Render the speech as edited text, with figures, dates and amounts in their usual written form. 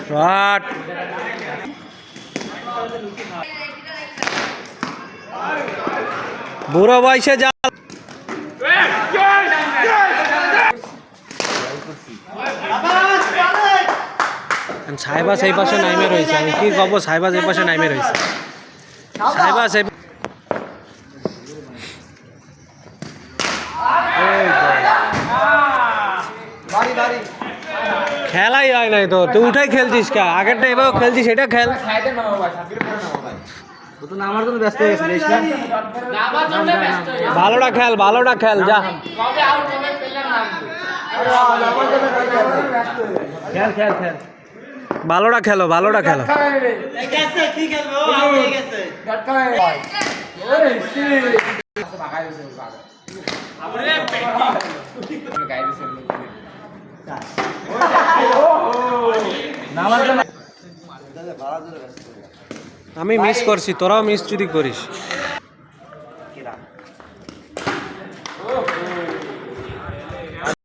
shot বুড়ো বয়সে যা সাইবাস এই পাশে নাইমে রয়েছে আমি কি কব সাইবাস এই পাশে নাইমে রয়েছে সাইবাস খেলাই হয় নাই তো তুই উঠাই খেলছিস কা আগেরটা এভাবে খেলছিস সেটা খেল ভালোটা খেল যা খেল ভালোটা খেলো আমি মিস করছি তোরাও মিস যদি করিস